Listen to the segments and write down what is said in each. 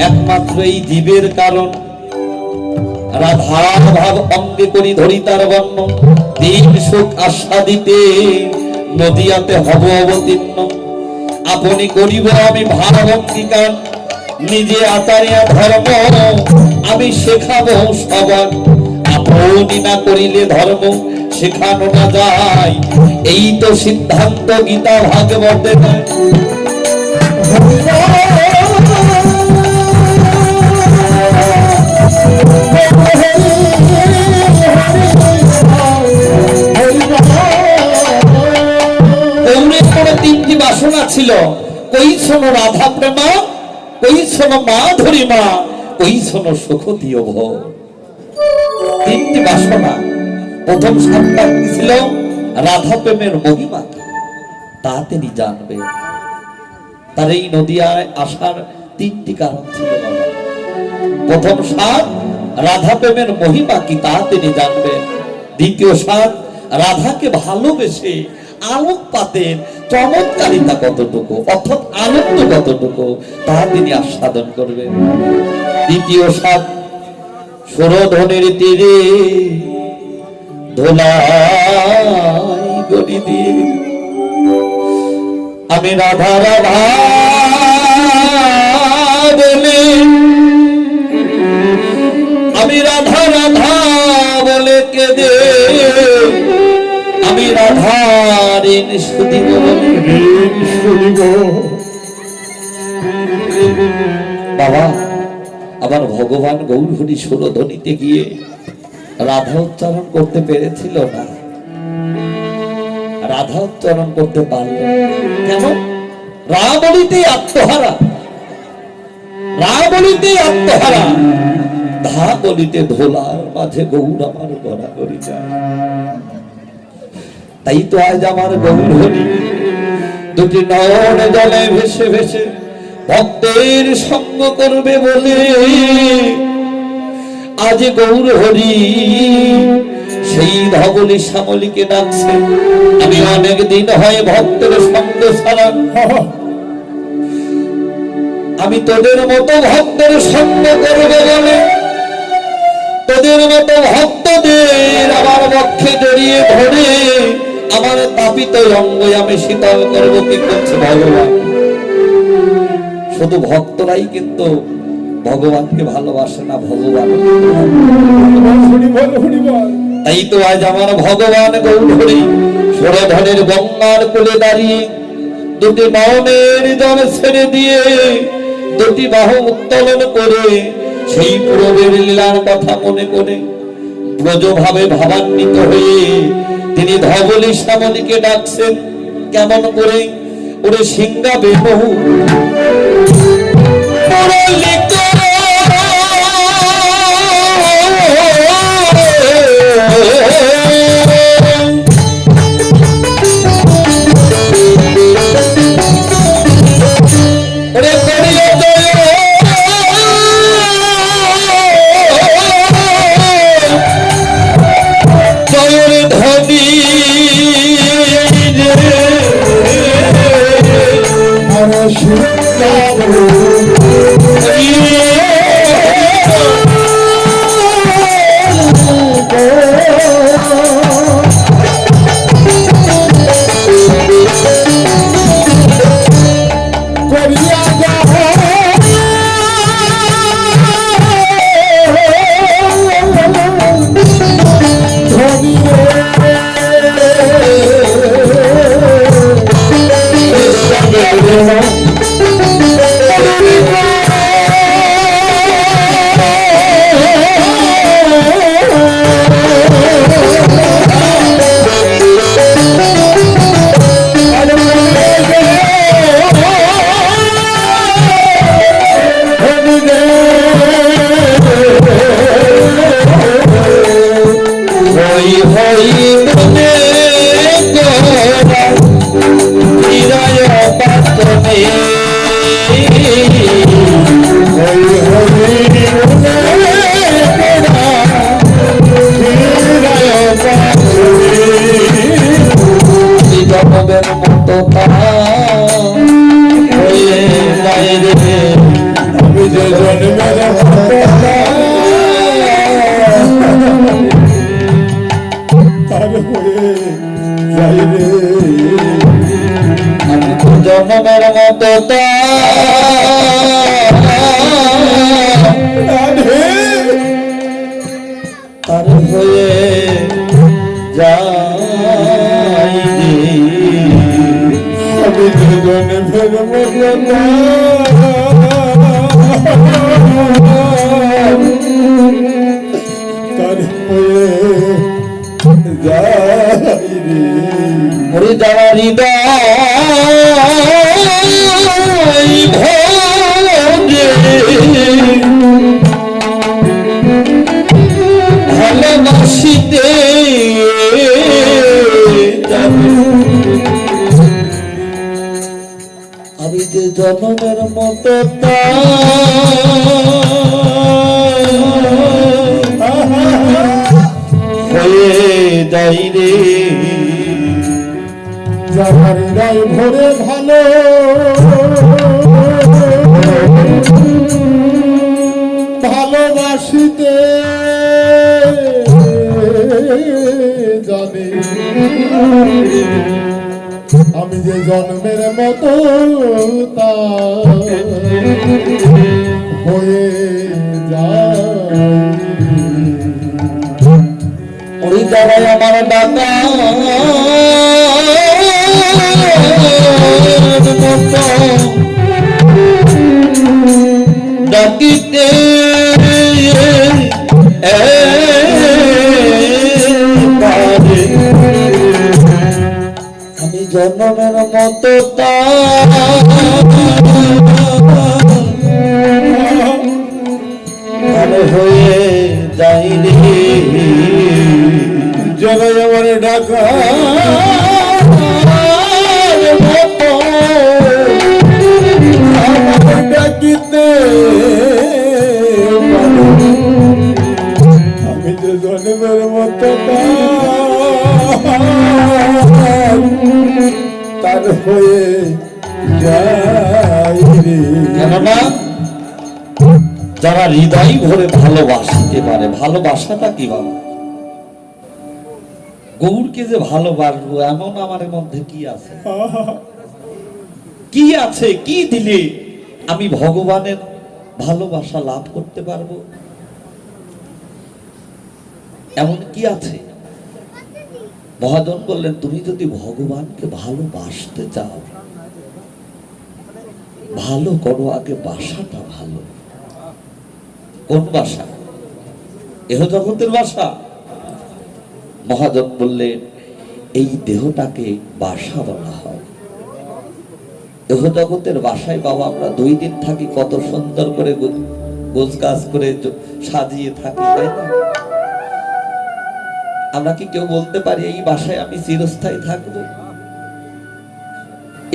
একমাত্র এই জীবের কারণ রাধার ভাব অঙ্গে করি ধরি তার বর্ণ দিন সুখ আস্বাদিতে নদিয়াতে হব অবতীর্ণ আপনি করিব আমি ভাব অঙ্গীকার নিজে আতারিয়া ধর্ম আমি শেখাবো সবার আপনি না করিলে ধর্ম শেখানো না যায় এই তো সিদ্ধান্ত গীতা ভাগবতে তিনটি বাসনা ছিল কই শোনো রাধা প্রেমা কই শোনো মাধুরী মা কই শোনো সুখ দিও ভো তিনটি বাসনা প্রথম সাতটা ছিল রাধা প্রেমের মহিমা তা তিনি জানবে তার এই নদিয়ায় আসার তিনটি কারণ ছিল প্রথম সাত রাধা প্রেমের মহিমা কি তা তিনি জানবেন দ্বিতীয় সাত রাধাকে ভালোবেসে আলোকপাতের চমৎকারিতা কতটুকু অর্থাৎ আনন্দ কতটুকু তা তিনি আস্বাদন করবেন দ্বিতীয় সাত সুরধনের তীরে ধোলাই গড়ি দিয়ে আমি রাধা রাধা বলে আমি রাধা রাধা বলে কেঁদে আমি রাধার সুদিব বাবা আবার ভগবান গৌরহরি সুরধ্বনিতে গিয়ে রাধা উচ্চারণ করতে পেরেছিল না রাধা উচ্চারণ করতে পারল কেন রাবণীতে আত্মহারা রাবণীতে আত্মহারা ধা বলিতে ধোলার মাঝে গৌর আমার গড়া করি যায় তাই তো আজ আমার গৌরহরি দুটি নয়ন জলে ভেসে ভেসে ভক্তের সঙ্গ করবে বলে আজ গৌরহরি সেই ধবলি শ্যামলীকে ডাকছে আমি অনেক দিন হয় ভক্তের সঙ্গ ছাড়া আমি তোদের মতো ভক্তের সঙ্গ করবে বলে তোদের মতো ভক্তদের আমার বক্ষে জড়িয়ে ধরে আমার তাপিত অঙ্গ আমি শীতল করবো কি করছে ভগবান শুধু ভক্তরাই কিন্তু ভগবানকে ভালোবাসে না ভগবান তাই তো আজ আমার ভগবান গৌরহরি সুরধনের গঙ্গার কোলে দাঁড়িয়ে দুটি নয়নের জল ছেড়ে দিয়ে দুটি বাহু উত্তোলন করে সেই পূর্বের লীলার কথা মনে করে ব্রজভাবে ভাবান্বিত হয়ে তিনি ধবলি শ্যামলীকে ডাকছেন কেমন করে ওরে সিংহাবে বহু Shri মতো তার হয়ে যাই আমি দুজনে ফেরব তার হয়ে যাই মরে যাওয়ার হৃদয় ভরে ভালোবাসিতে যাবে আমি যে জনমের মতো হয়ে যাই রে যাহার হৃদয় ভরে ভালো ভালোবাসিতে জানে আমি যে জন্মের মতো তা হয়ে যাই ওই দ্বারাই আমার ডাকা ডাকিতে আমি জন্মের মতো তার হয়ে যাই রে জয় আমার ঢাকা ডাকিতে আমি যে জন্মের মতো তার হয়ে যাই রে কেননা যারা হৃদয় ভরে ভালোবাসতে পারে, ভালোবাসাটা কি বাবা? গৌরকে যে ভালোবাসবো এমন আমার মধ্যে কি আছে? কি আছে? কি দিলে আমি ভগবানের ভালোবাসা লাভ করতে পারবো? এমন কি আছে? মহাজন বললেন, তুমি যদি ভগবানকে ভালোবাসতে চাও, ভালো করো, আগে বাসাটা ভালো। কোন বাসা? এহ জগতের বাসা? মহাজন বললেন, এই দেহটাকে বাসা বলা হয়। এহ জগতের বাসায় বাবা আমরা 2 দিন থাকি, কত সুন্দর করে গোছ গাছ করে সাজিয়ে থাকি, তাই না? আমরা কি কেউ বলতে পারি এই বাসায় আমি চিরস্থায়ী থাকবো?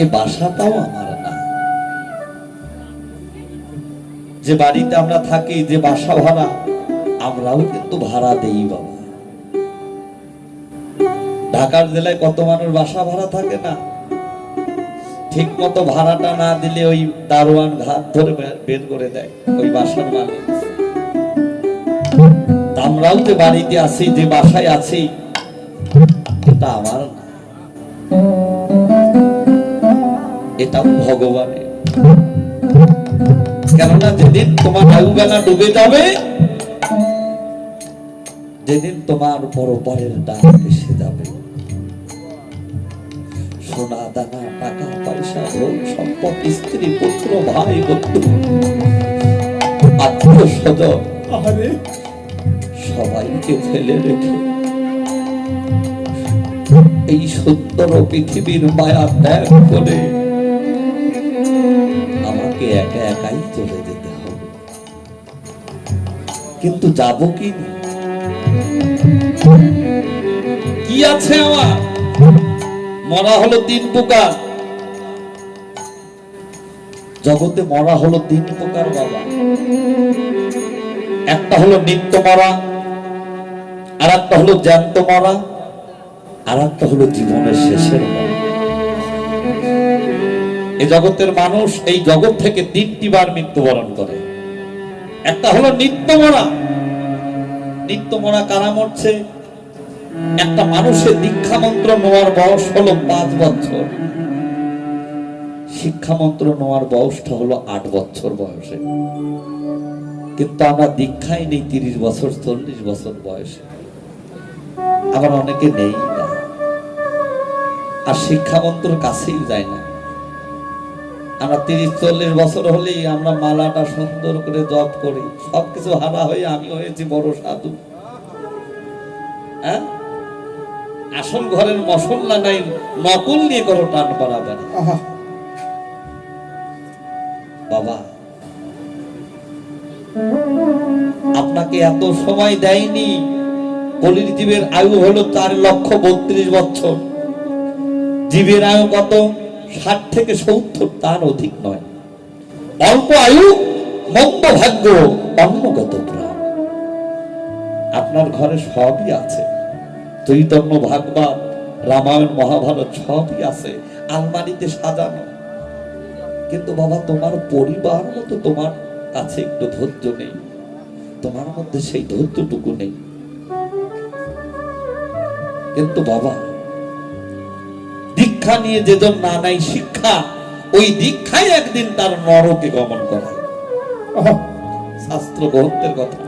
এই বাসাটাও আমার না। যে বাড়িতে আমরা থাকি, যে বাসা ভাড়া, আমরাও কিন্তু ভাড়া দেই বাবা। ঢাকার জেলায় কত মানুষ বাসা ভাড়া থাকে না, ঠিক মতো ভাড়াটা না দিলে ওই দারোয়ান ঘাট ধরে বের করে দেয় ওই বাসার মালিক। আমরাও যে বাড়িতে আছি, যে বাসায় আছি, এটা আমার না, এটাও ভগবানের। কেননা যেদিন তোমার নৌকানা ডুবে যাবে, যেদিন তোমার পরপারের ডাক এসে যাবে, সোনা দানা টাকা পয়সা ধন সম্পদ স্ত্রী পুত্র ভাই বন্ধু আত্মীয় স্বজন সবাইকে ফেলে রেখে এই সুন্দর পৃথিবীর মায়া ত্যাগ করে আমাকে একা একাই চলে যেতে হবে। কিন্তু যাব কি? কি আছে আমার? মরা হলো 3 প্রকার জগতে, মরা হলো 3 প্রকার বাবা। একটা হলো নিত্য মরা, আর একটা হলো জ্যান্ত মরা, আর একটা হলো জীবনের শেষের মরা। এই জগতের মানুষ এই জগৎ থেকে 3টি বার মৃত্যুবরণ করে। একটা হলো নিত্য মরা। নিত্য মরা কারা মরছে? একটা মানুষের দীক্ষা মন্ত্র নেওয়ার বয়স হলো 5 বছর, শিক্ষা মন্ত্র নেওয়ার বয়সটা হলো 8 বছর বয়সে, কিন্তু আমরা দীক্ষায় নেই 30 বছর 40 বছর বয়সে, আবার অনেকে নেই না, আর শিক্ষা মন্ত্রের কাছেই যায় না। আমরা 30-40 বছর হলেই আমরা মালাটা সুন্দর করে জপ করি, সবকিছু হারা হয়ে আমি হয়েছি বড় সাধু। হ্যাঁ, আসল ঘরের মশলা নাই, নকল নিয়ে করো টান বাড়াবাড়ি। বাবা, আপনাকে এত সময় দেয়নি। কলির জীবের আয়ু হলো 4,32,000 বছর। জীবের আয়ু কত? 60 থেকে 70, তার অধিক নয়। অল্প আয়ু, মন্দ ভাগ্য, অন্নগত প্রাণ। আপনার ঘরে সবই আছে, চৈতন্য ভাগবত, রামায়ণ, মহাভারত সবই আছে আলমারিতে সাজানো, কিন্তু বাবা তোমার পরিবার মতো তোমার কাছে একটু ধৈর্য নেই, তোমার মধ্যে সেই ধৈর্যটুকু নেই। কিন্তু বাবা, দীক্ষা নিয়ে যেজন না নাই শিক্ষা, ওই দীক্ষায় একদিন তার নরকে গমন করা। শাস্ত্র গ্রন্থের কথা,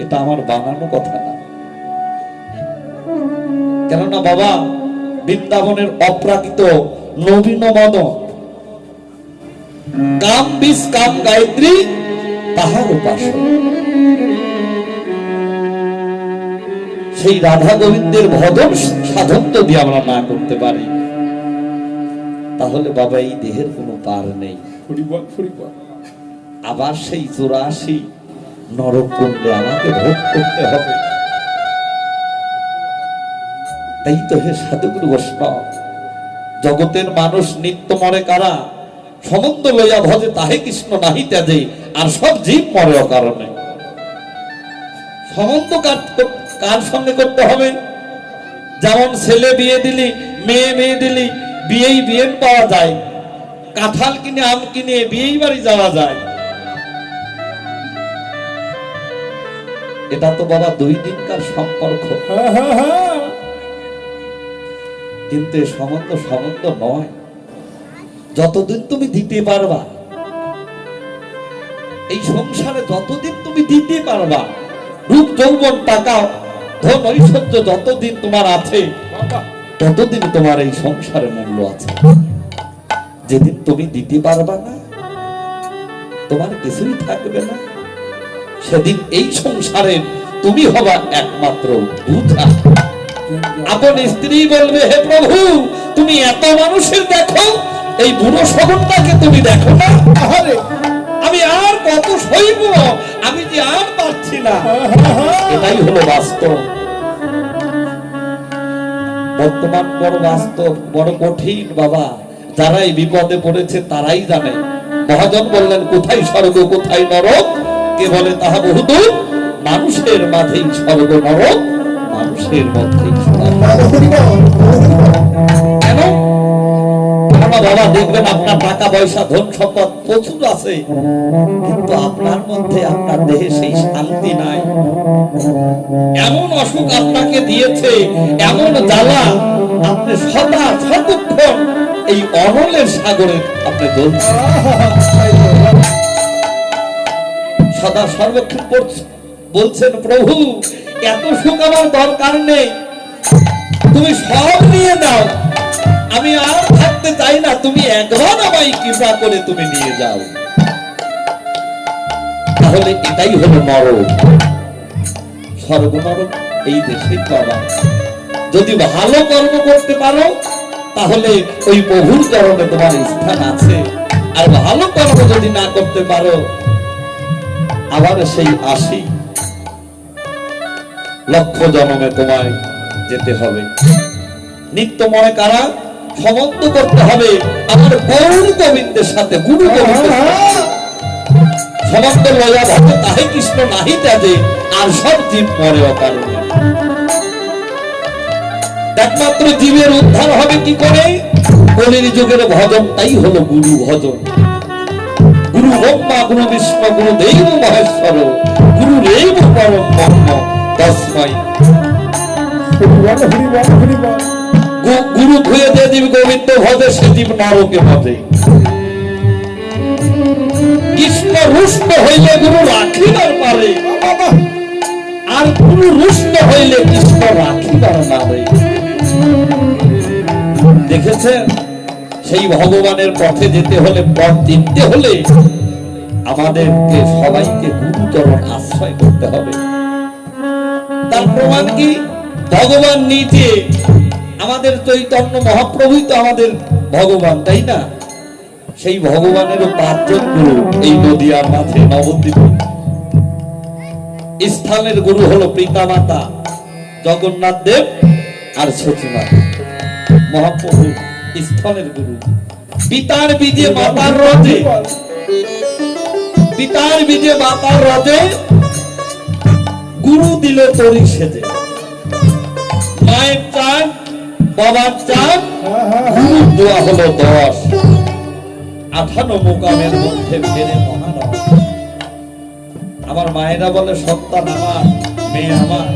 এটা আমার বানানো কথা না। কেননা বাবা, বৃন্দাবনের অপ্রাকৃত নবীন মদন, কাম বিষ কাম গায়ত্রী তাহার উপাসনা। সেই রাধা গোবিন্দের ভজন সাধন যদি আমরা না করতে পারি, তাহলে বাবা এই দেহের কোনো পার নেই। আবার সেই 84 নরক কুণ্ডে আমাকে ভোগ করতে হবে। তাই তো হে সাধুগুরু বৈষ্ণব, জগতের মানুষ নিত্য মরে কারা? সমুদ্র লইয়া ভজে তাহে কৃষ্ণ নাহি ত্যাজে, আর সব জীব মরে অকারণে। সমুদ্র কার সঙ্গে করতে হবে? যেমন ছেলে বিয়ে দিলি, মেয়ে দিলি, বিয়ে পাওয়া যায়, কাঁঠাল কিনে আম কিনে বিয়েই বাড়ি যাওয়া যায়। এটা তো বাবা 2 দিনকার সম্পর্ক, কিন্তু এ সম্বন্ধ নয়। যতদিন তুমি দিতে পারবা, এই সংসারে যতদিন তুমি দিতে পারবা, রূপ যৌবন টাকা ধন ঐশ্বর্য যতদিন তোমার আছে, ততদিন তোমার এই সংসারে মূল্য আছে। যেদিন তুমি দিতে পারবা না, তোমার কিছুই থাকবে না, সেদিন এই সংসারে তুমি হবা একমাত্র বুঝা। আপন স্ত্রী বলবে, হে প্রভু, তুমি এত মানুষের দেখো, এই বুড়ো শহরটাকে তুমি দেখো না? আমি আর কত সইব, আমি যে আর পারছি না। এটাই হলো বাস্তব। বর্তমান বড় বাস্তব, বড় কঠিন বাবা। যারা এই বিপদে পড়েছে তারাই জানে। মহাজন বললেন, কোথায় স্বর্গ কোথায় নরক? কে বলে তাহা বহুদূর, মানুষের মাঝেই স্বর্গ নরক, মানুষের মধ্যেই কেন? বাবা দেখবেন আপনার টাকা পয়সা ধন সম্পদ প্রচুর আছে, কিন্তু আপনার মধ্যে আপনার দেহে সেই শান্তি নাই। এমন অসুখ আপনাকে দিয়েছে, এমন জ্বালা, আপনি সদা সর্বক্ষণ এই অনলের সাগরে আপনি জ্বলছেন, সদা সর্বক্ষণ বলছেন, প্রভু এত সুখ আমার দরকার নেই, তুমি সব নিয়ে দাও, আমি আর থাকতে চাই না, তুমি একবার আমায় কৃপা করে তুমি নিয়ে যাও। তাহলে এটাই হলো নরক। স্বর্গ নরক এই দেশে পাবা। যদি ভালো কর্ম করতে পারো, তাহলে ওই প্রভুর চরণে তোমার স্থান আছে। আর ভালো কর্ম যদি না করতে পারো, আবার সেই 80 লক্ষ জন্মে তোমায় যেতে হবে। নিত্যময় কারা? সম্বন্ধ করতে হবে আমার গৌর গোবিন্দের সাথে, গুরু গোবিন্দের সাথে। সম্বন্ধ লয়া ভক্ত তাহে কৃষ্ণ নাহি ত্যাজে, আর সব জীব মরে অকারণে। একমাত্র জীবের উদ্ধার হবে কি করে? কলির যুগের ভজনটাই হলো গুরু ভজন। গুরু ব্রহ্মা, গুরু বিষ্ণু, গুরু দেব মহেশ্বর, গুরু রেব পরম ব্রহ্ম তস্মৈ। গুরু ধুয়ে যে জীব গোবিন্দ ভজে, সে জীব নরকে ভজে। কৃষ্ণ রুষ্ট হইলে গুরু রাখিবার পারে, আর গুরু রুষ্ট হইলে কৃষ্ণ রাখিবার না রে। দেখেছেন, সেই ভগবানের পথে যেতে হলে, পথ চিনতে হলে আমাদেরকে সবাইকে গুরুচরণ আশ্রয় করতে হবে। তার প্রমাণ কি? ভগবান নিজে, আমাদের চৈতন্য মহাপ্রভুই তো আমাদের ভগবান, তাই না? সেই ভগবানেরও 5 জন গুরু এই নদিয়ার মাঝে নবদ্বীপ স্থানের গুরু হলো পিতা মাতা জগন্নাথ দেব আর সতী মাতা। মহাপ্রভু স্থানের গুরু। পিতার বীজে মাতার রজে, পিতার বীজে মাতার রজে গুরু দিল তরি সেজে। মায়ের চান, বাবার চান, গুরু দেওয়া হলো 10। 58 মুকামের মধ্যে ফেরে মহারাজ। আমার মায়েরা বলে, সন্তান আমার, মেয়ে আমার,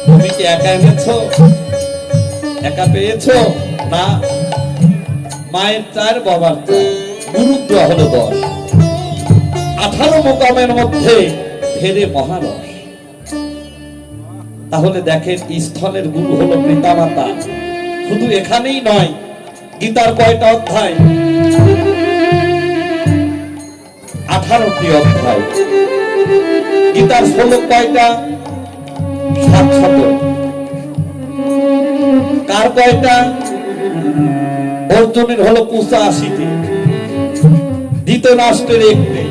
তুমি কি একা এনেছো, একা পেয়েছো? না, মায়ের 4, বাবার 4, গুরু দেওয়া হলো 10। 58 মুকামের মধ্যে ফেরে মহারস। তাহলে দেখেন, স্থলের গুরু হলো পিতা মাতা। শুধু এখানেই নয়, গীতার কয়টা অধ্যায়? 18টি অধ্যায়। গীতার শ্লোক কয়টা? 700। কার কয়টা? অর্জুনের হলো 85টি, ধৃতরাষ্ট্রের 1টি,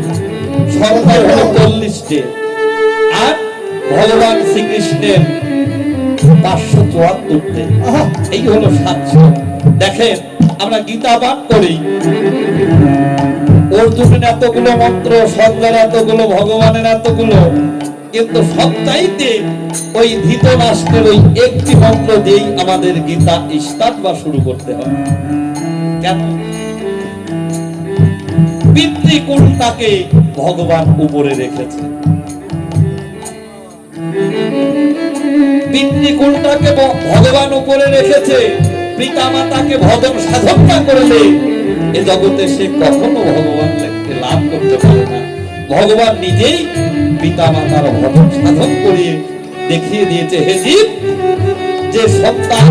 সর্দার হলো 40টি, আর ভগবান শ্রীকৃষ্ণের 574টি। এই হলো 700। দেখেন, আমরা গীতা পাঠ করি, অর্জুনের এতগুলো মন্ত্র, সর্দার এতগুলো, ভগবানের এতগুলো, কিন্তু সবচাইতে ওই ধৃতরাষ্ট্রের ওই একটি মন্ত্র দিয়েই আমাদের গীতা স্টার্ট বা শুরু করতে হয়। কেন? পিতৃকুলটাকে ভগবান উপরে রেখেছে। পিতৃকুলটাকে ভগবান উপরে রেখেছে। পিতা মাতাকে ভজন সাধন না করলে এ জগতে সে কখনো ভগবানকে লাভ করতে পারে না। ভগবান নিজেই পিতা মাতার ভজন সাধন করিয়ে দেখিয়ে দিয়েছে, হে জীব, যে সন্তান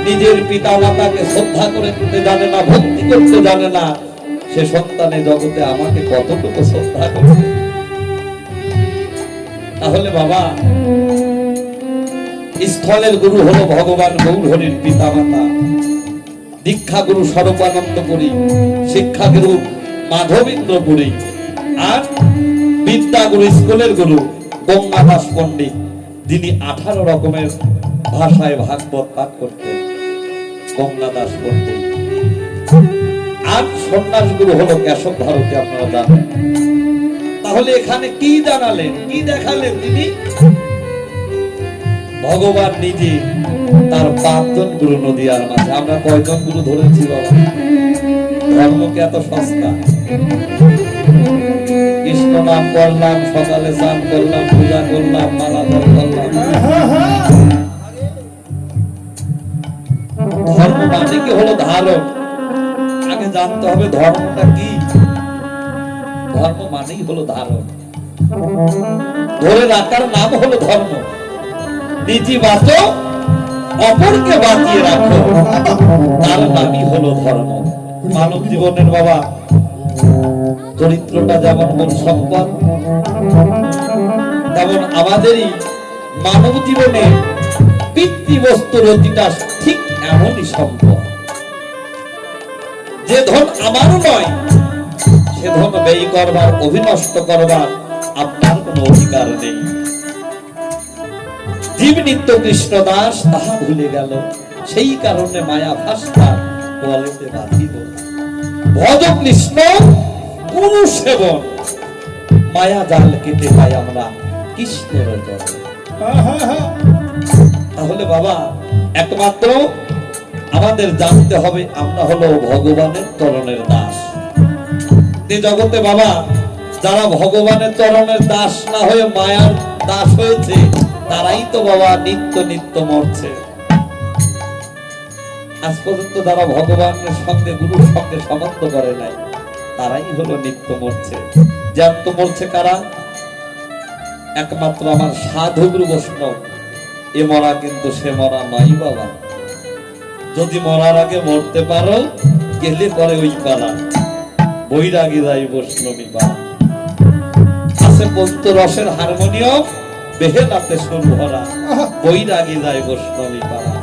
নিজের পিতা মাতাকে শ্রদ্ধা করতে জানে না, ভক্তি করতে জানে না, সে সন্তানে জগতে আমাকে কতটুকু শ্রদ্ধা করবে। তাহলে বাবা, স্থলের গুরু হলো ভগবান গৌরহরির পিতা মাতা। দীক্ষা গুরু স্বরূপানন্দ পুরী, শিক্ষা গুরু মাধবেন্দ্র পুরী, আর বিদ্যা গুরু, স্কুলের গুরু গঙ্গাদাস পণ্ডিত, যিনি 18 রকমের ভাষায় ভাগবত পাঠ করতেন, গঙ্গাদাস পণ্ডিত। আর সন্ন্যাস গুরু হলো কেশব ভারতী, আপনারা জানেন। তাহলে এখানে কি জানালেন, কি দেখালেন তিনি? ভগবান নিজে তার 5 জন গুরু নদিয়ার মাঝে। আমরা কয়জন গুরু ধরেছি বাবা? ধর্মকে এত সস্তা। কৃষ্ণ নাম করলাম, সকালে স্নান করলাম, পূজা করলাম, মালা জপ করলাম। ধর্ম মানে কি হলো ধারণ। আগে জানতে হবে ধর্মটা কি। ধর্ম মানেই হলো ধারণ, ধরে রাখার নাম হলো ধর্ম। নিজে বাঁচো, অপরকে বাঁচিয়ে রাখো, তার নামই হলো ধর্ম। মানব জীবনের বাবা চরিত্রটা যেমন মূল সম্পদ, তেমন আমাদেরই মানব জীবনে পিতৃবস্তুর অতিটা ঠিক এমনই সম্পদ। যে ধন আমারও নয়, সে ধন ব্যয় করবার, অভিনষ্ট করবার আপনার কোনো অধিকার নেই। জীব নিত্য কৃষ্ণ দাস, তাহা ভুলে গেল, সেই কারণে মায়া ভাষা বলেতে বাঁধিল। ভজ কৃষ্ণ গুরু সেবন, মায়া জাল কেটে পাই আমরা কৃষ্ণের জল। তাহলে বাবা, একমাত্র আমাদের জানতে হবে আমরা হলো ভগবানের চরণের দাস। এই জগতে বাবা, যারা ভগবানের চরণের দাস না হয়ে মায়ার দাস হয়েছে, তারাই তো বাবা নিত্য নিত্য মরছে। আজ পর্যন্ত যারা ভগবানের সঙ্গে, গুরুর সঙ্গে সম্বন্ধ করে নাই, তারাই হলো নিত্য মরছে। জ্যান্ত মরছে কারা? একমাত্র আমার সাধু গুরু বৈষ্ণব। এ মরা কিন্তু সে মরা নয় বাবা। যদি মরার আগে মরতে পারো, গেলে পরে ওই পালা বৈরাগী যাই বৈষ্ণবী পালা। আছে পন্ত রসের হারমোনিয়াম, বেহেলাতে সুর ভরা, বৈরাগী যায় বৈষ্ণবী পালা।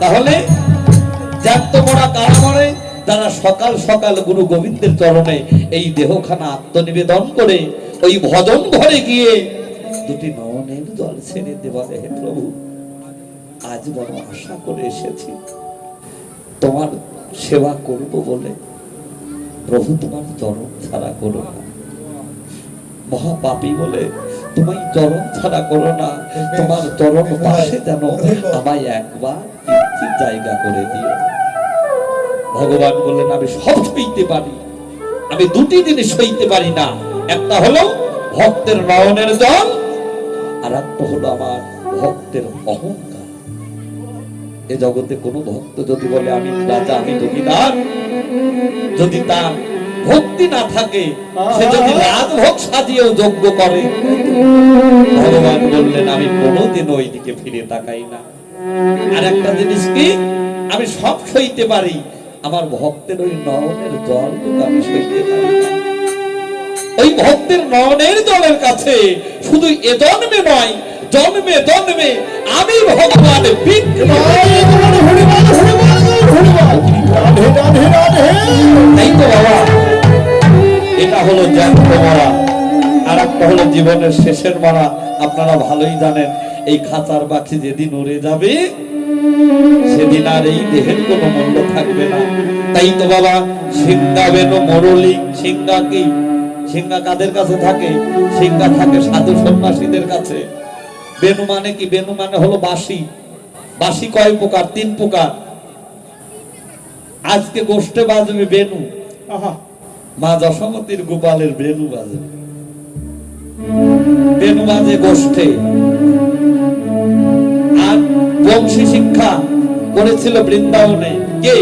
তাহলে জ্যান্ত মরা কারা মরে? যারা সকাল সকাল গুরু গোবিন্দের চরণে এই দেহখানা আত্মনিবেদন করে ওই ভজন ঘরে গিয়ে দুটি নয়নের জল ছেড়ে দেওয়ালে, হে প্রভু, আজ বড় আশা করে এসেছি তোমার সেবা করব বলে, প্রভু তোমার চরণ ছাড়া করো না। মহাপাপী বলে তোমায় চরণ ছাড়া করো না, তোমার চরণ পাশে যেন আমায় একবার কিঞ্চিৎ জায়গা করে দিও। ভগবান বললেন, আমি সব সইতে পারি, আমি দুটি জিনিস সইতে পারি না। একটা হলো ভক্তের নয়নের জল, আর একটা হলো আমার ভক্তের অহংকার। এ জগতে কোনো ভক্ত যদি বলে আমি রাজা, আমি জমিদার, যদি তার ভক্তি না থাকে, সে যদি রাজভোগ সাজিয়েও যজ্ঞ করে, ভগবান বললেন আমি কোনোদিন ওই দিকে ফিরে তাকাই না। আর একটা জিনিস কি, আমি সব সইতে পারি, আমার ভক্তের ওই নয়নের জল আমি সইতে পারি না। ওই ভক্তের নয়নের জলের কাছে শুধু এ জন্মে নয়, জন্মে জন্মে আমি ভগবান বিঘ্ন। তাই তো বাবা, এটা হলো জ্যান্ত মরা। আর একটা হলো জীবনের শেষের মরা। আপনারা ভালোই জানেন, এই খাঁচার পাখি যেদিন উড়ে যাবে, সেদিন আর এই দেহের কোনো মূল্য থাকবে না। তাই তো বাবা, সিংহা বেনু মুরলী। সিংহা কি? সিংহা কাদের কাছে থাকে? সিংহা থাকে সাধু সন্ন্যাসীদের কাছে। বেনু মানে কি? বেনু মানে হলো বাঁশি। বাঁশি কয় প্রকার? 3 প্রকার। আজকে গোষ্ঠে বাজবে বেনু, মা যশোমতীর গোপালের বেনু বাজবে। বেনু বাজে গোষ্ঠে। আর বংশী শিক্ষা করেছিল বৃন্দাবনে কে?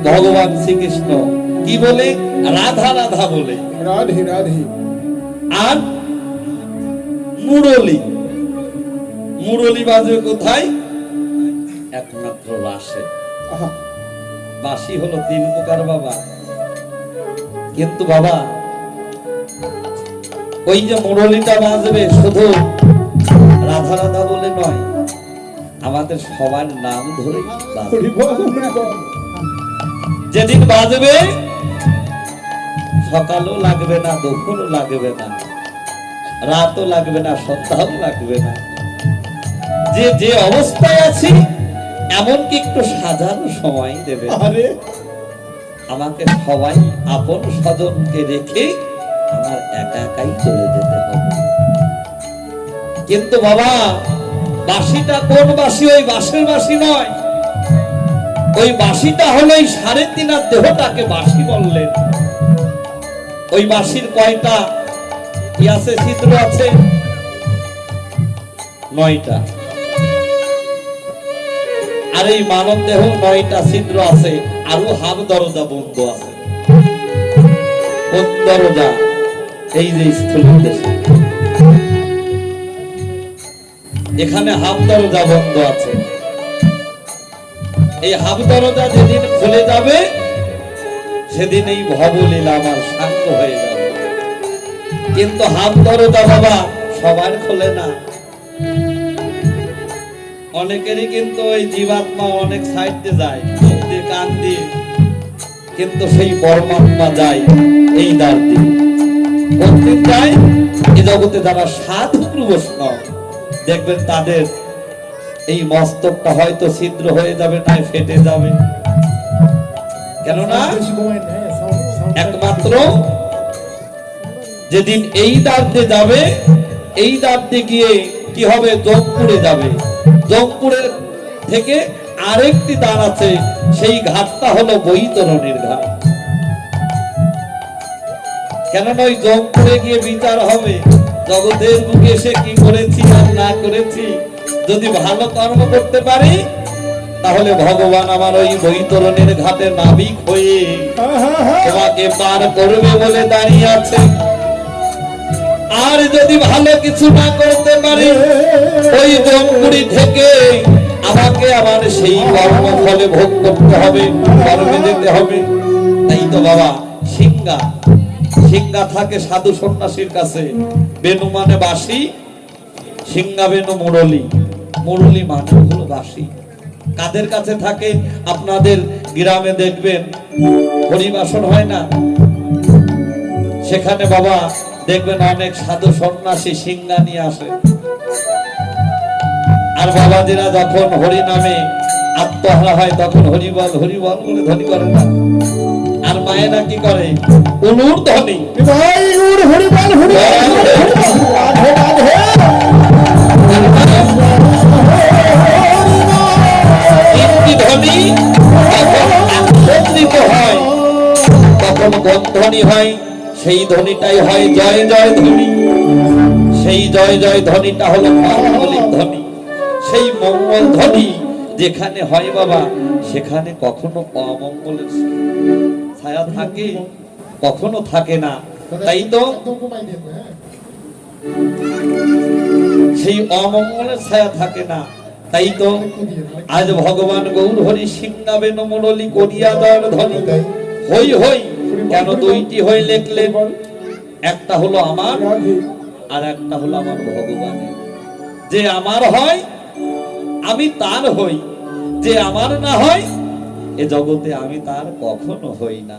ভগবান শ্রীকৃষ্ণ। কি বলে? রাধা রাধা বলে। রাধে রাধে। আর মুরলী, মুরলী বাজবে কোথায়? একমাত্র রাসে। বাঁশি হলো 3 প্রকার বাবা। কিন্তু বাবা, ওই যে মুরলীটা বাজবে শুধু রাধা রাধা বলে নয়, আমাদের সবার নাম ধরে যেদিন বাজবে, সকালও লাগবে না, দুপুরও লাগবে না, রাতও লাগবে না, সন্ধ্যাও লাগবে না। যে যে অবস্থায় আছি, এমনকি একটু সাজানো সময় দেবে। আমাকে সবাই আপন স্বজনকে রেখে আমার একা একাই চলে যেতে হবে। কিন্তু বাবা, বাঁশিটা কোন বাঁশি? ওই বাঁশের বাঁশি নয়। ওই বাঁশিটা হলো এই 3.5 দেহটাকে বাঁশি বললেন। ওই বাঁশির কয়টা কি আছে? ছিদ্র আছে 9টা। আর এই মানব দেহ 9টা ছিদ্র আছে, আরো হাফ দরজা বন্ধ আছে। কোন দরজা? এই যে স্থূল দেশে, এখানে হাফ দরজা বন্ধ আছে। এই হাফ দরজা যেদিন খুলে যাবে, সেদিন এই ভবলীলা আমার শান্ত হয়ে যাবে। কিন্তু হাফ দরজা বাবা সবার খোলে না। অনেকেরই কিন্তু ওই জীবাত্মা অনেক সাইডে যায়, মুখ দিয়ে কান দিয়ে, কিন্তু সেই পরমাত্মা যায় এই দ্বার দিয়ে। কোনদিন যায়? এই জগতে যারা সাধু বৈষ্ণব, দেখবেন তাদের এই মস্তকটা হয়তো ছিদ্র হয়ে যাবে, না ফেটে যাবে। কেননা একমাত্র যেদিন এই দ্বার দিয়ে যাবে, এই দ্বার দিয়ে গিয়ে কি হবে? জমপুরে যাবে। জমপুরের থেকে আরেকটি দ্বার আছে, সেই ঘাটটা হলো বৈতরণীর ঘাট। কেননা ওই জমপুরে গিয়ে বিচার হবে, জগতের বুকে এসে কি করেছি আর না করেছি। যদি ভালো কর্ম করতে পারি, তাহলে ভগবান আমার ওই বৈতরণের ঘাটে নাবিক হয়ে তোমাকে পার করবে বলে দাঁড়িয়ে আছে। আর যদি ভালো কিছু না করতে পারি, ওই জমপুরি থেকে আমাকে আমার সেই কর্মফলে ভোগ করতে হবে, কর্মে যেতে হবে। তাই তো বাবা, সিংহা থাকে সাধু সন্ন্যাসীর কাছে। বেনু মানে বাঁশি, সিংহা বেনু মুরলি, মুরলি মানে হলো বাঁশি। কাদের কাছে থাকে? আপনাদের গ্রামে দেখবেন হরিবাসন হয় না, সেখানে বাবা দেখবেন অনেক সাধু সন্ন্যাসী সিংহা নিয়ে আসে। আর বাবাজিরা যখন হরি নামে আত্মহারা হয় তখন হরিবল হরিবল বলে ধ্বনি করে না। আর মায়েরা কি করে? উলুর ধ্বনি, ভাই উর হরিবল হরিবল রাধে রাধে তিনটি ধ্বনি যখন একত্রিত হয় তখন কোন ধ্বনি হয়? সেই ধ্বনিটাই হয় জয় জয় ধ্বনি। সেই জয় জয় ধ্বনিটা হলো মাঙ্গলিক ধ্বনি। সেই মঙ্গল ধ্বনি যেখানে হয় বাবা, সেখানে কখনো অমঙ্গলের ছায়া থাকে, কখনো থাকে না। তাই তো সেই অমঙ্গলের ছায়া থাকে না। তাই তো আজ ভগবান গৌর হরি সিংহা বেনু মুরলি করিয়া দয়ার ধ্বনি হই হই। কেন দুইটি হই লিখলেন? একটা হলো আমার আর একটা হলো আমার ভগবানের। যে আমার হয় আমি তার হই, যে আমার না হয় এ জগতে আমি তার কখনো হই না।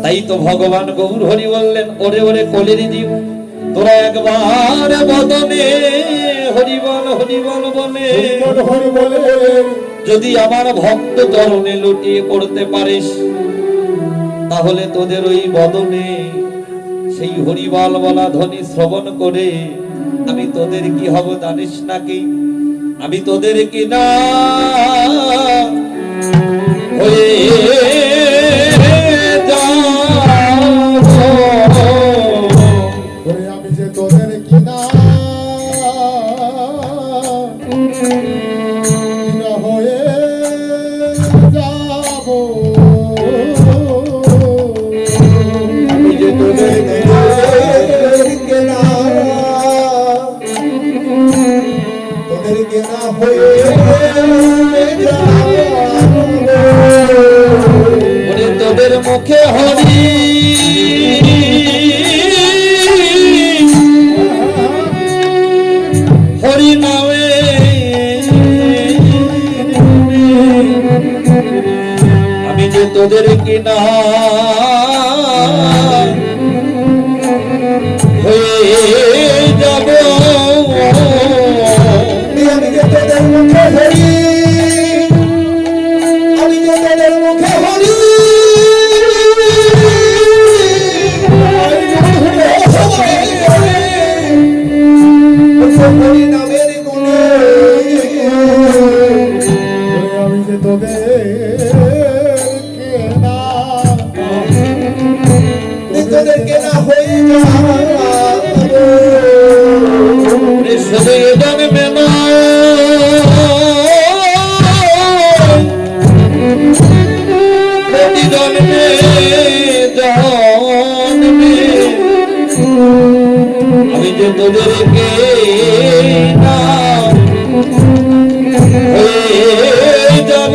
তাই তো ভগবান গৌর হরি বললেন, ওরে ওরে কলির জীব, তোরা একবার বদনে হরিবল হরিবল বলে যদি আমার ভক্ত চরণে লুটিয়ে পড়তে পারিস, তাহলে তোদের ওই বদনে সেই হরিবল বলা ধ্বনি শ্রবণ করে আমি তোদের কি হব জানিস নাকি? আমি তোদের কি না হয়ে আমি যে তোদের কিনা হয়ে যাব, আমি যে তোদের কেনা হয়ে ওরে তোদের মুখে হরি হরি নামে আমি যে তোদের কিনা হয়ে যাব, আমি যে তোদের মুখে হরি, আমি যে তোদের মুখে হরি হরি নামের গুণে আমি যে তোদের কেনা হয়ে যাব, আমি যে তোদেরকে না হয়ে যাব,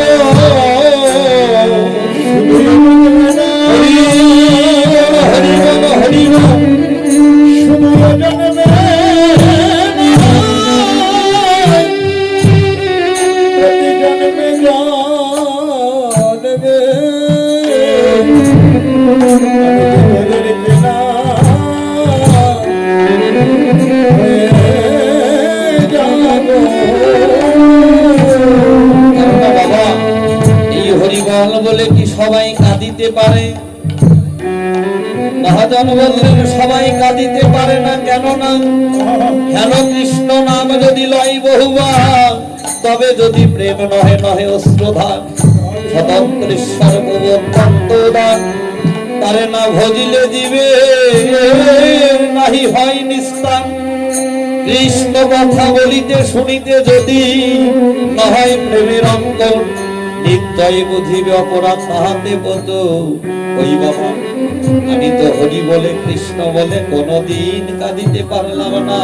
বলে কি সবাই কাঁদিতে পারে? মহাজন বললেন সবাই কাঁদিতে পারে না। কেন না? হেন কৃষ্ণ নাম যদি লয় বহুবার, তবে যদি প্রেম নহে নহে অশ্রুধান, স্বতন্ত্র ঈশ্বর প্রবর্তন তারে না ভজিলে দিবে নাহি হয় নিস্তার। কৃষ্ণ কথা বলিতে শুনিতে যদি নয় প্রেমের অঙ্ক, নিশ্চয় বুঝিবে অপরাধ তাহাতে বোধ। ওই বাবা, আমি তো হরি বলে কৃষ্ণ বলে কোনদিন কাঁদিতে পারলাম না।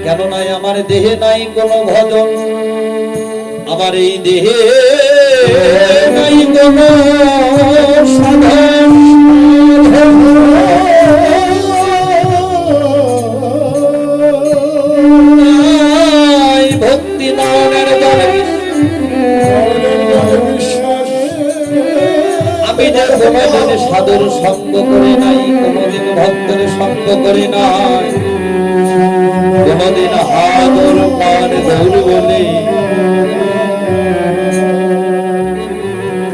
কেন নাই আমার দেহে নাই কোনো ভজন, আমার এই দেহে নাই কোনো সাধন। নাই ভক্তি নামের জলে আমি যে কোনোদিন সাধুর সঙ্গ করি নাই, কোনোদিন ভক্তের সঙ্গ করি নাই, কোনোদিন হাদুর প্রাণ গৌর বলে,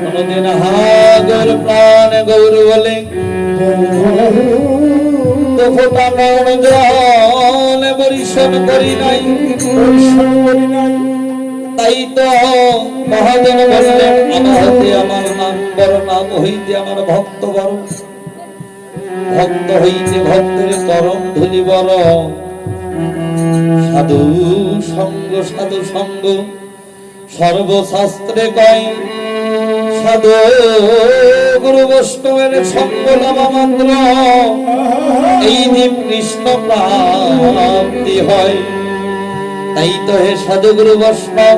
কোনোদিন হাদুর প্রাণ গৌর বলে তো ফোটা নয়ন জল বরিশন করি নাই। তাই তো মহাজন বললেন, আমার হতে আমার নাম বড়, নাম হইতে আমার ভক্ত বড়, ভক্ত হইতে ভক্তের চরণ ধুলি বড়। সাধু সঙ্গ সাধু সঙ্গ সর্বশাস্ত্রে কয়, সাধু গুরু বৈষ্ণবের সঙ্গ নামা মাত্র এই যে কৃষ্ণ প্রাপ্তি হয়। তাই তো হে সাধু গুরু বৈষ্ণব,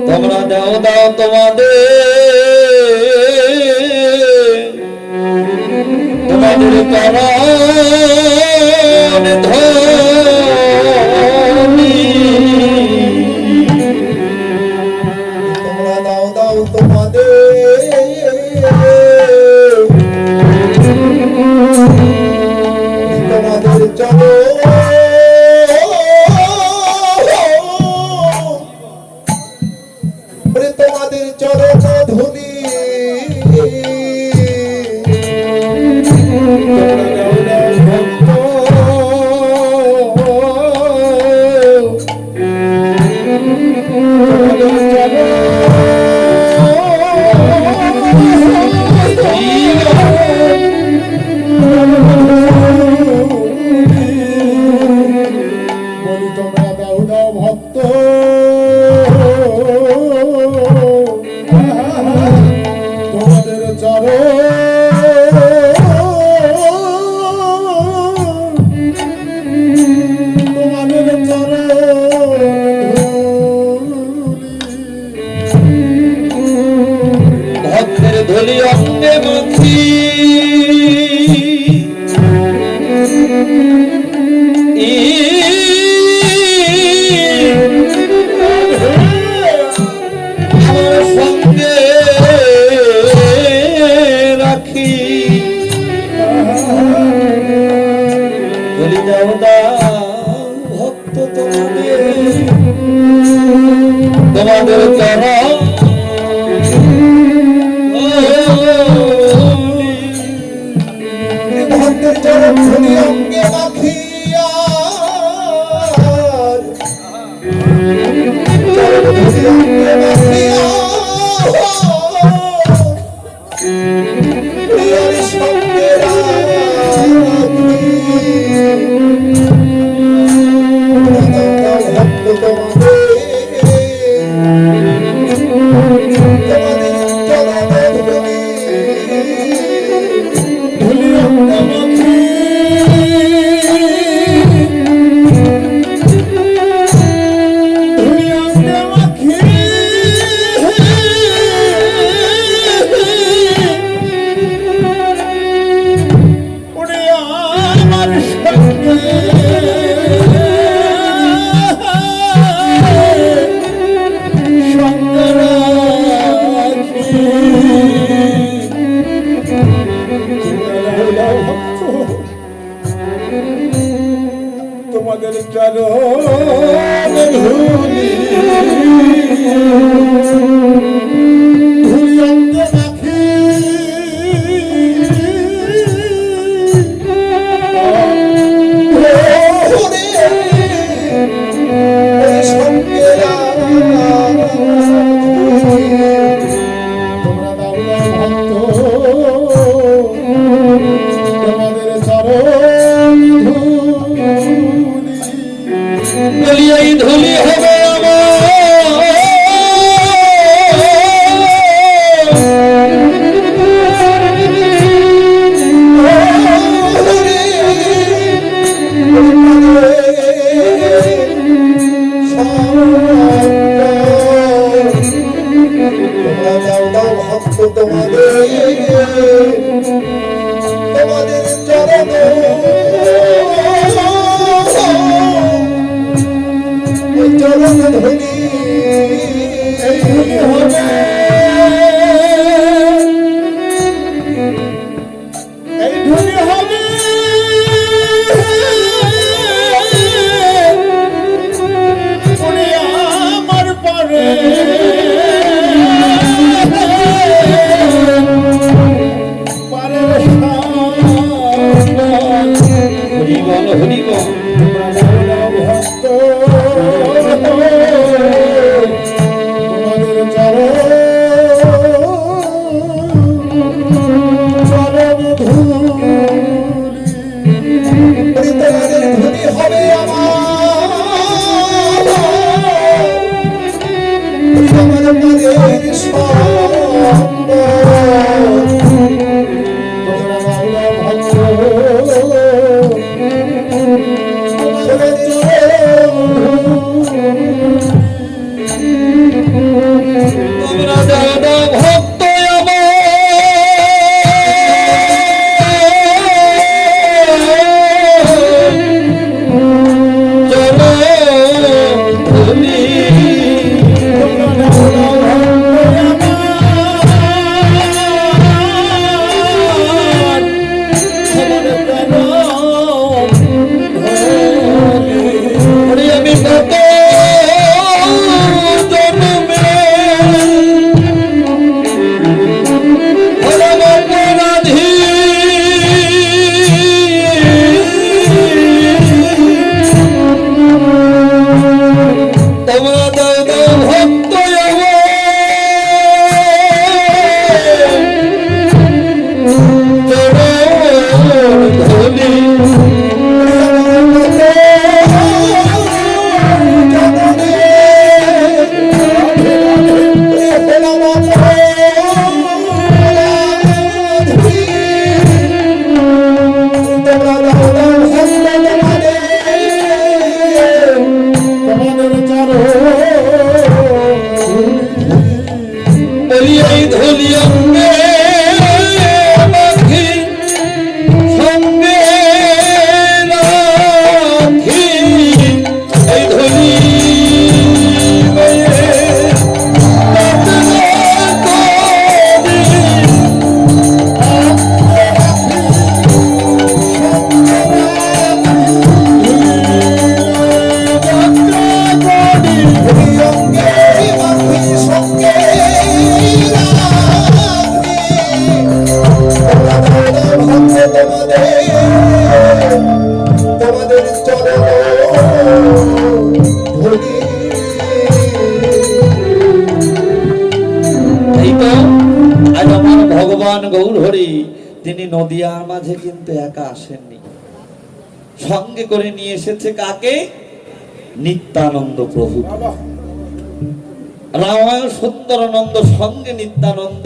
তোমরা দাও দাও তোমাদের চরণ ধরি, তোমরা দাও দাও তোমাদের চলো তোমাদের চরণ ধুলি। ভক্তের ধুলি অঙ্গে মাখি, আমার সঙ্গে রাখি। বলি দাও দাও ভক্ত তোমাদের চরণ ভক্তের চরণ ধুলি অঙ্গে মাখিয়া, চরণ ধুলি অঙ্গে মাখিয়া প্রিয়র সঙ্গে রাখি। ভক্ত তোমাদের চরণ ধুলি অঙ্গে মাখি, তোমাদের চরণ ধুলি ধুলি অঙ্গে মাখি, সঙ্গে তোমরা দাও ভক্ত তোমাদের চরণ ধুলি। হরি বল। ভক্ত তোমাদের চরণ ধুলি তোমাদের ধুলি হবে আমার তোমাদের পদের সম্বল। তোমরা ভক্ত তোমাদের তোমরা যারা ভক্ত আমি কত জন্মে হলাম অপরাধী, তোমরা দাদা ভক্ত ধরি বলি এই ধলি অঙ্গে মাখি সঙ্গে রাখি এই ধলি তোমাদের চরণ ধুলি। এই তো আজ আমার ভগবান গৌর হরি তিনি নদিয়ার মাঝে কিন্তু একা আসেননি, সঙ্গে করে নিয়ে এসেছে কাকে? নিত্যানন্দ প্রভু। বাবা রামায়ণ সুন্দরানন্দ সঙ্গে নিত্যানন্দ,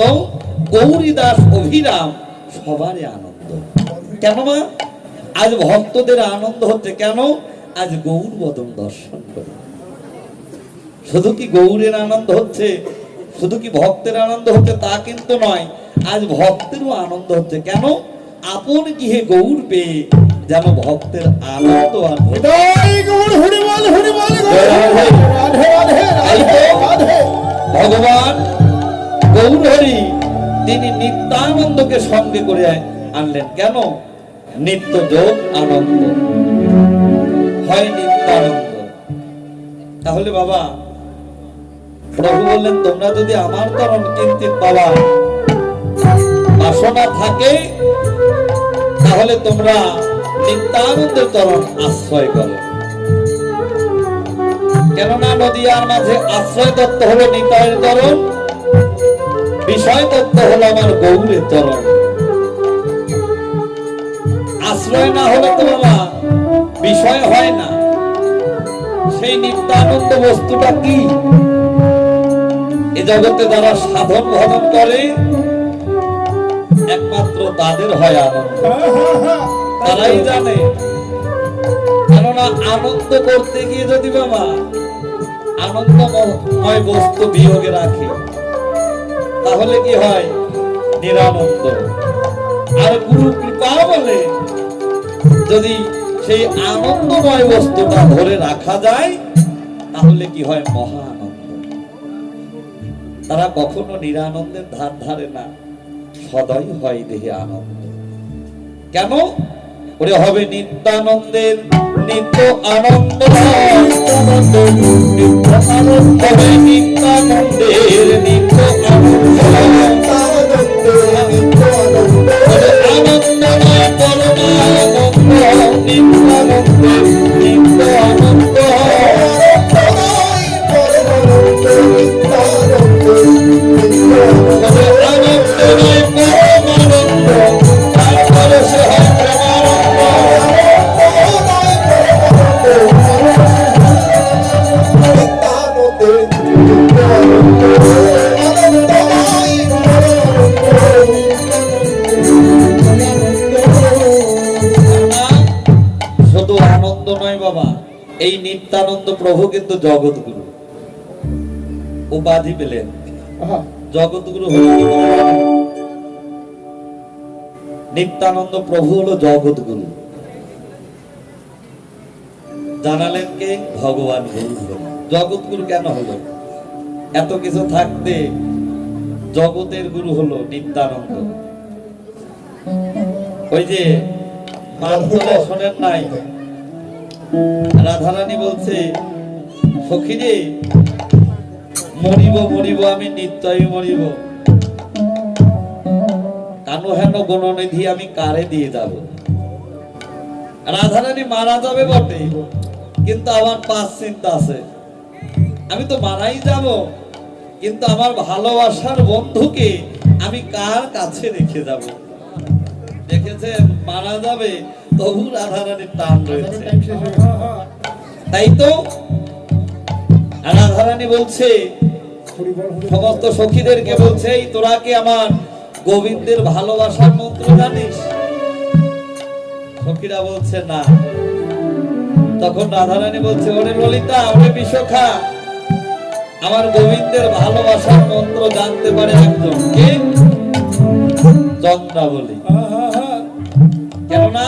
গৌরীদাস অভিরাম, সবারই আনন্দ। কেন মা? আজ ভক্তদের আনন্দ হচ্ছে কেন? আজ গৌর বদন দর্শন করে। শুধু কি গৌরের আনন্দ হচ্ছে, শুধু কি ভক্তের আনন্দ হচ্ছে তা কিন্তু নয়, আজ ভক্তেরও আনন্দ হচ্ছে। কেন? আপন গৃহে গৌর পেয়ে যেন ভক্তের আনন্দ আর হচ্ছে। জয় গৌর হরি বল হরি বল জয় রাধে। রাধে রাধে রাধে রাধে। ভগবান গৌর হরি তিনি নিত্যানন্দকে সঙ্গে করে আনলেন। কেন? নিত্য যোগ আনন্দ হয় নিত্যানন্দ। তাহলে বাবা প্রভু বললেন তোমরা যদি আমার তরণ কিঞ্চিত বাবা বাসনা থাকে তাহলে তোমরা নিত্যানন্দের তরণ আশ্রয় করো। কেননা নদিয়ার মাঝে আশ্রয় তত্ত্ব হলো নিতাইয়ের তরণ, বিষয় তত্ত্ব হলো আমার গৌরের তরণ। আশ্রয় না হলে তো বাবা বিষয় হয় না। সেই নিত্যানন্দ বস্তুটা কি? এ জগতে যারা সাধন ভজন করে একমাত্র তাদের হয় আনন্দ, তারাই জানে। কেননা আনন্দ করতে গিয়ে যদি বাবা আনন্দময় বস্তু বিয়োগে রাখে তাহলে কি হয়? নিরানন্দ। আর গুরু কৃপা বলে যদি সেই আনন্দময় বস্তুটা ধরে রাখা যায় তাহলে কি হয়? মহা আনন্দ। তারা কখনো নিরানন্দের ধার ধারে না, সদাই হয় দেহে আনন্দ। কেন? ওরে হবে নিত্যানন্দের নিত্য আনন্দ, হবে নিত্যানন্দের নিত্য আনন্দ। আনন্দময় পরমানন্দ নিত্যানন্দ নিত্য আনন্দ সদাই পরমানন্দ নিত্যানন্দ তবে আনন্দ নয় পরমানন্দ তারপরে সে হয় প্রেমানন্দ শুধু আনন্দ নয় বাবা, এই নিত্যানন্দ প্রভু কিন্তু জগৎগুরু উপাধি পেলেন। জগৎগুরু হলো কি করে জানেন? নিত্যানন্দ প্রভু হলো জগৎগুরু, জানালেন কে? ভগবান গুরু হলেন। জগৎগুরু কেন হলো? এত কিছু থাকতে জগতের গুরু হলো নিত্যানন্দ। ওই যে মানতলায় শোনেন নাই, রাধারানী বলছে সখী রে, মরিব মরিব আমি নিত্যই মরিব, কানো হেন গণনিধি আমি কারে দিয়ে যাব। রাধারানী মারা যাবে বটে, কিন্তু আমার পাঁচ চিন্তা আছে, আমি তো মারাই যাব, কিন্তু আমার ভালোবাসার বন্ধুকে আমি কার কাছে রেখে যাব। দেখেছেন, মারা যাবে তবু রাধারানীর টান রয়েছে। তাই তো রাধারানী বলছে সমস্ত সখীদেরকে বলছে, এই তোরা কি আমার গোবিন্দের ভালোবাসার মন্ত্র জানিস? সখীরা বলছে না। তখন রাধারানী বলছে, ওরে ললিতা, ওরে বিশাখা, আমার গোবিন্দের ভালোবাসার মন্ত্র জানতে পারে একজন, কে? চন্দ্রাবলী। কেননা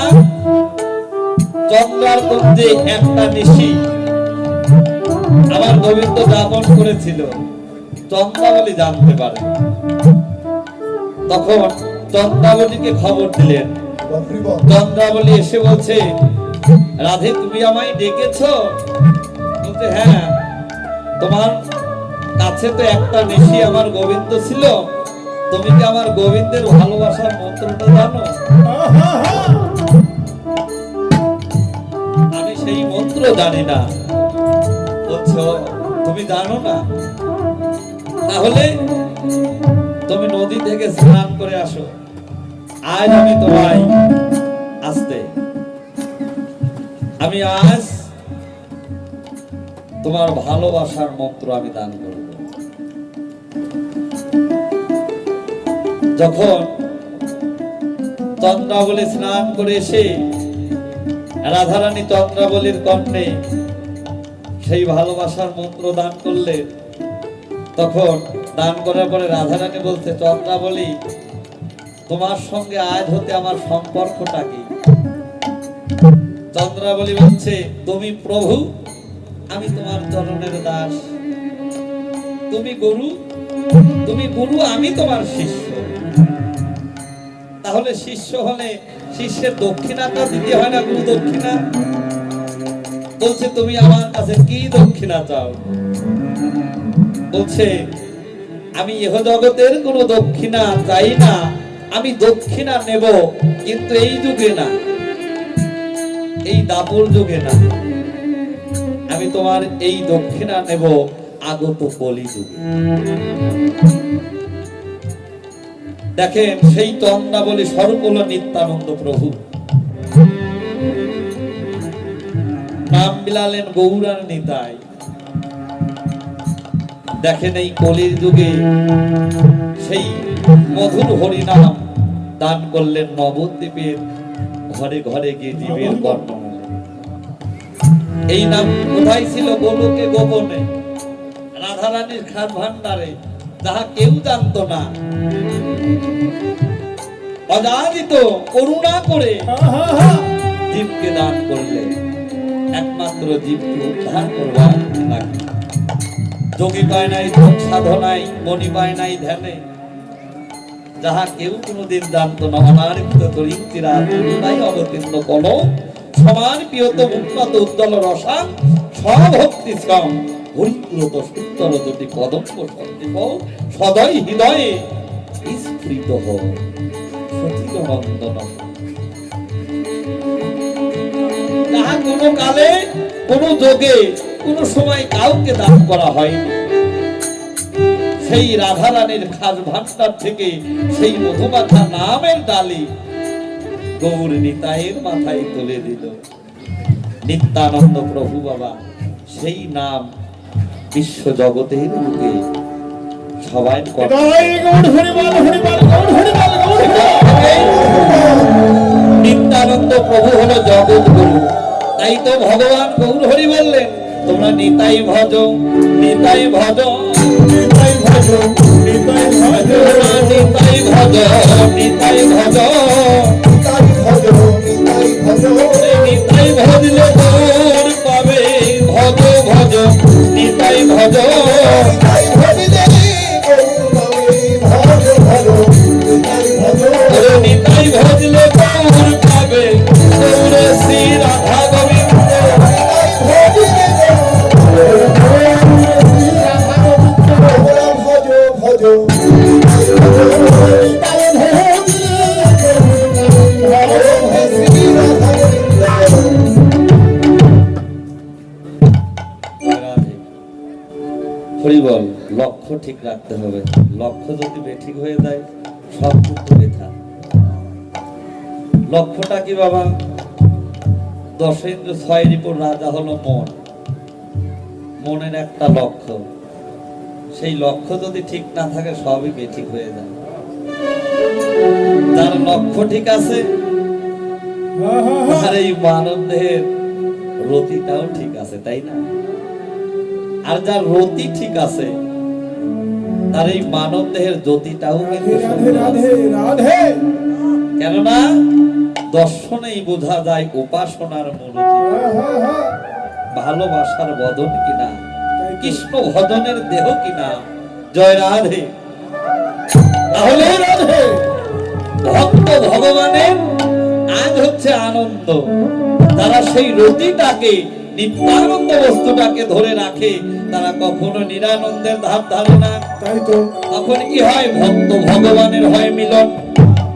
চন্দ্রার কুঞ্জে একটা নিশি আমার গোবিন্দ যাপন করেছিল, চন্দ্রাবলী জানতে পারে। তখন চন্দ্রাবলীকে খবর দিলেন। চন্দ্রাবলী এসে বলছে, রাধে তুমি আমায় ডেকেছো? বলছে হ্যাঁ, তোমার কাছে তো একটা নিশি আমার গোবিন্দ ছিল, তুমি কি আমার গোবিন্দের ভালোবাসার মন্ত্রটা জানো? আমি সেই মন্ত্র জানি না। বলছো তুমি জানো না? তাহলে তুমি নদী থেকে স্নান করে আসো, আজ আমি তোমায় আসতে, আমি আজ তোমার ভালোবাসার মন্ত্র আমি দান করব। যখন চন্দ্রাবলী স্নান করে এসে রাধারানী চন্দ্রাবলীর কর্ণে সেই ভালোবাসার মন্ত্র দান করলেন, তখন দান করার পরে রাধারানী বলছে, চন্দ্রাবলী, তোমার সঙ্গে আজ হতে আমার সম্পর্কটা কি? চন্দ্রাবলী বলছে, তুমি প্রভু, আমি তোমার চরণের দাস। তুমি গুরু, আমি তোমার শিষ্য। তাহলে শিষ্য হলে শিষ্যের দক্ষিণাটা দিতে হয় না? গুরু দক্ষিণা। বলছে তুমি আমার কাছে কি দক্ষিণা চাও? বলছে আমি ইহ জগতের কোনো দক্ষিণা চাই না, আমি দক্ষিণা নেব, কিন্তু এই যুগে না, এই দাপর যুগে না। আমি তোমার এই দক্ষিণা নেব আগত কলি যুগে। দেখেন, সেই চন্দ্রাবলী স্বরূপ হলো নিত্যানন্দ প্রভু। নাম বিলালেন গৌরার নিতাই। দেখেন, এই কলির যুগে সেই মধুর হরিনাম দান করলেন নবদ্বীপের ঘরে ঘরে গিয়ে জীবের কর্ণ। এই নাম কোথায় ছিল? গোলকে গোপনে, রাধারানীর খাট ভান্ডারে, যাহা কেউ জানতো না। অজানিত করুণা করে জীবকে দান করলেন, একমাত্র জীবকে উদ্ধার করবার লাগে। যোগী পায় নাই যোগ সাধনায়, মনি পায় নাই ধ্যানে, যাহা কেউ কোনদিন জানতো না। অনারক্ত তরিক্তিরা তাই অবতীর্ণ কল সমান প্রিয়ত উন্নত উজ্জ্বল রসা স্বভক্তি শ্রম হরিপুরত সুত্তর যদি কদম্ব সন্দীপ সদয় হৃদয়ে স্ফুরিত হোক সচির নন্দন। তাহা কোনো কালে কোনো যোগে কোনো সময় কাউকে দান করা হয়নি। সেই রাধারানীর খাস ভান্ডার থেকে সেই মধুমাখা নামের ডালি গৌর নিতাইয়ের মাথায় তুলে দিল নিত্যানন্দ প্রভু বাবা। সেই নাম বিশ্ব জগতের বুকে সবাই জয় গৌর হরিবল হরিবল গৌর হরিবল গৌর হরিবল। নিত্যানন্দ প্রভু হলো জগৎ গুরু। তাই তো ভগবান গৌর হরি বললেন, তোমরা নিতাই ভজ, নিতাই ভজ, নিতাই ভজ নিতাই ভজ নিতাই ভজ, নিতাই ভজ, নিতাই ভজ নিতাই ভজ নিতাই ভজলে গৌর পাবে। ভজ ভজ নিতাই ভজ, নিতাই ভজিলে গৌর পাবে। ভজ ভজ নিতাই ভজ ওরে নিতাই ভজলে গৌর পাবে। গৌরে শ্রী রাধা গোবিন্দ, নিতাই ভজিলে গৌর পাবে। ভজ ভজ নিতাই ভজ নিতাই ভজ শ্রী রাধা গোবিন্দ। হরি বল। লক্ষ্য ঠিক রাখতে হবে। লক্ষ্য যদি বেঠিক হয়ে যায় সব কিন্তু বৃথা। লক্ষ্যটা কি বাবা? দশেন্দ্র ছয় রিপুর রাজা হলো মন। মনের একটা লক্ষ্য, সেই লক্ষ্য যদি ঠিক না থাকে সবই বেঠিক হয়ে যায়। যার লক্ষ্য ঠিক আছে আর এই মানব দেহের রতিটাও ঠিক আছে, তাই না? আর যার রতি ঠিক আছে তার এই মানব দেহের জ্যোতিটাও কিন্তু রাধে সুন্দর রাধে আছে। রাধে। কেননা দর্শনেই বোঝা যায় উপাসনার মনোযোগ, ভালোবাসার বদন কিনা, কৃষ্ণ ভজনের দেহ কিনা। জয় রাধে। তাহলে রাধে ভক্ত ভগবানের আজ হচ্ছে আনন্দ। যারা সেই রতিটাকে, নিত্যানন্দ বস্তুটাকে ধরে রাখে, তারা কখনো নিরানন্দের ধার ধারে না। তাই তো তখন কি হয়? ভক্ত ভগবানের হয় মিলন।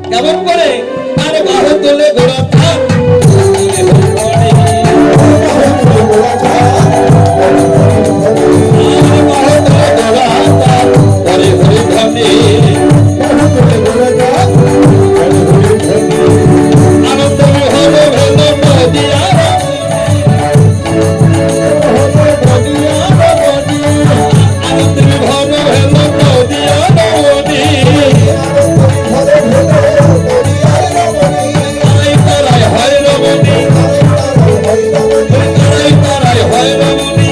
কেমন করে? আর বাহু তোলে ঘোড়া থাক, তুলে হরি হরি। আর বাহু তোলে ঘোড়া থাক, হরি হরি ধ্বনি। আনন্দ বিহর ভেদ নদিয়া আনন্দ বিহর ভেদ নদিয়া নদী। তারাই তারাই হয় রমণী, তারাই তারাই হয় রমণী।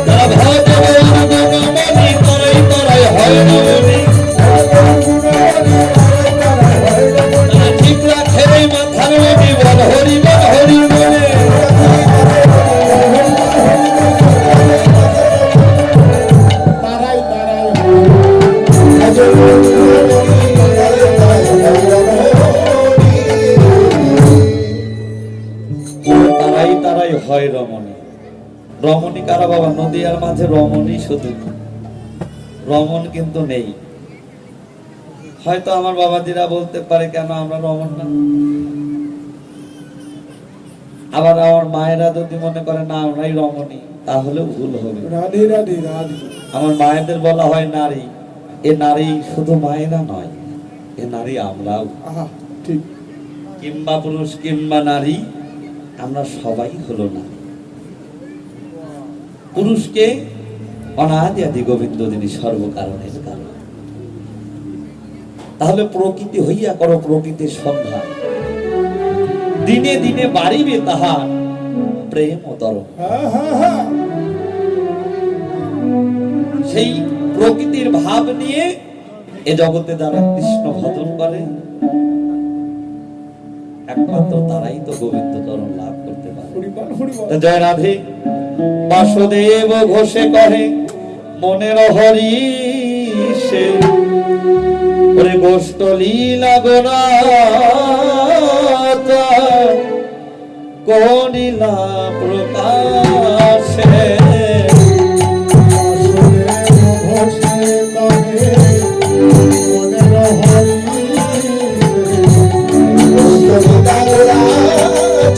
তারা ভজ রমণী, তারাই তারাই হয় রমণী। তারা ঠিক রাখে রে মাথার মণি, বল হরি বল হরি বলে। তারাই তারাই তারাই তারাই হয় রমণী। রমণী কারা বাবা? নদীয়ার মাঝে রমণী শুধু, রমণ কিন্তু নেই। হয়তো আমার বাবাজিরা বলতে পারে, কেন আমরা রমণ না? আবার আমার মায়েরা যদি মনে করে না আমরাই রমণী, তাহলে ভুল হবে। রাধে রাধে রাধে। আমার মায়েদের বলা হয় নারী। এ নারী শুধু মায়েরা নয়, এ নারী আমরাও। আহা ঠিক। কিংবা পুরুষ কিংবা নারী, আমরা সবাই হলো নারী। পুরুষকে অনাদি আদি গোবিন্দ যিনি সর্বকারণের কারণ। তাহলে প্রকৃতি হইয়া করো প্রকৃতির সন্ধ্যা, দিনে দিনে বাড়িবে তাহার প্রেম ও তরঙ্গ। সেই প্রকৃতির ভাব নিয়ে এ জগতে যারা কৃষ্ণ ভজন করে, একমাত্র তারাই তো গোবিন্দ চরণ লাভ করতে পারে। হরিবল হরিবল। তা জয় রাধে। বাসুদেব ঘোষে কহে মনের হরি সে, ওরে গোষ্ঠ লীলা গোনা করিলা প্রকাশে।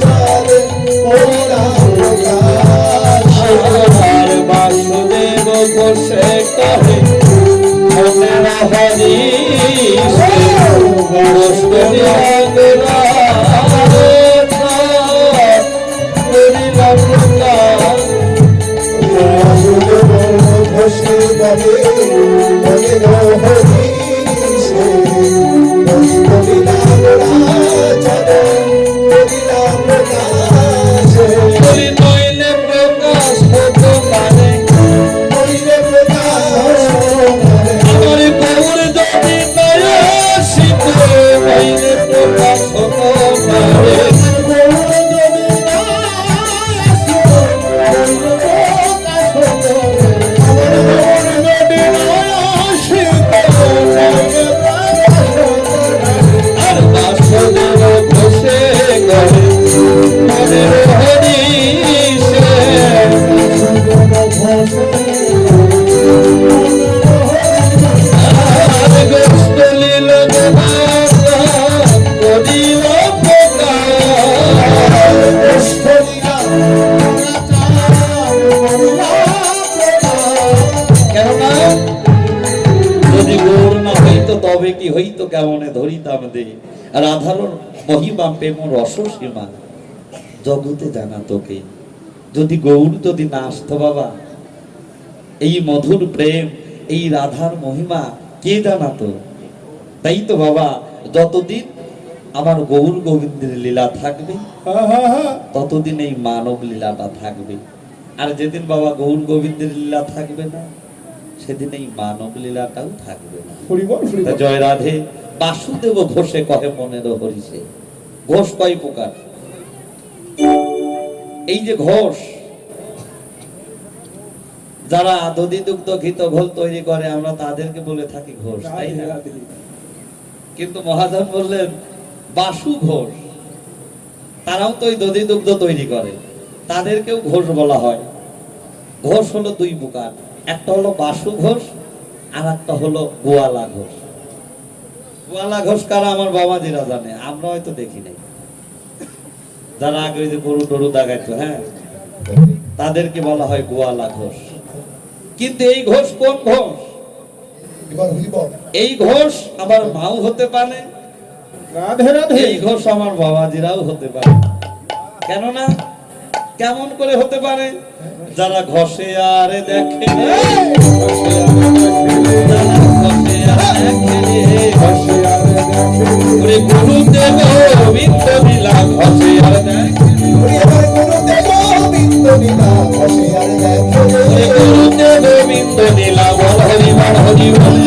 চলে কহে মনের হরিষ গোষ্ঠ নিরাগরা করিলাম প্রকাশ ঘোষে বলে বলে হরিষে করিলাম রাজা করিলাম প্রকাশে বলি নইলে প্রকাশ হতো মানে করিলে প্রকাশ আমার গৌর যদি নয় আসিত নইলে প্রকাশ হতো মানে আর বাসুদেব ঘোষে গলে মনের হরিষে আর গোষ্ঠ লীল করিল প্রকাশ কেননা যদি গৌর না হইতো তবে কি হইতো কেমনে ধরিতাম দে রাধার মহিমা প্রেম রসসীমা জগতে জানা তোকে যদি গৌর যদি না আসতো বাবা এই মধুর প্রেম এই রাধার মহিমা কে জানাতো তাই তো বাবা যতদিন আমার গৌর গোবিন্দের লীলা থাকবে ততদিন এই মানব লীলাটা থাকবে আর যেদিন বাবা গৌর গোবিন্দের লীলা থাকবে না সেদিন এই মানব লীলাটাও থাকবে না তা জয় রাধে বাসুদেব ঘোষে কহে মনের হরিষে ঘোষ কয় প্রকার এই যে ঘোষ যারা দধি দুগ্ধ ঘিত ঘোল তৈরি করে আমরা তাদেরকে বলে থাকি ঘোষ তাই না কিন্তু মহাজন বললেন বাসু ঘোষ তারাও তো ওই দধি দুগ্ধ তৈরি করে তাদেরকেও ঘোষ বলা হয় ঘোষ হলো দুই প্রকার একটা হলো বাসু ঘোষ আর একটা হলো গোয়ালা ঘোষ গোয়ালা ঘোষ কারা আমার বাবাজিরা জানে আমরা হয়তো দেখি নাই যারা আগে ওই যে গরু টরু দাগাইতো হ্যাঁ তাদেরকে বলা হয় গোয়ালা ঘোষ কিন্তু এই ঘোষ কোন ঘোষ এবার হইব এই ঘোষ আমার মাও হতে পারে রাধে রাধে এই ঘোষ আমার বাবাজিরাও হতে পারে কেননা কেমন করে হতে পারে যারা ঘষে আর দেখে যারা ঘষে আর দেখে গুরুদেব বিন্দ লীলা ঘষে আর দেখে এবার গুরুদেব বিন্দ লীলা ঘষে আর দেখে গুরুদেব বিন্দ লীলা বল হরি বল হরি বল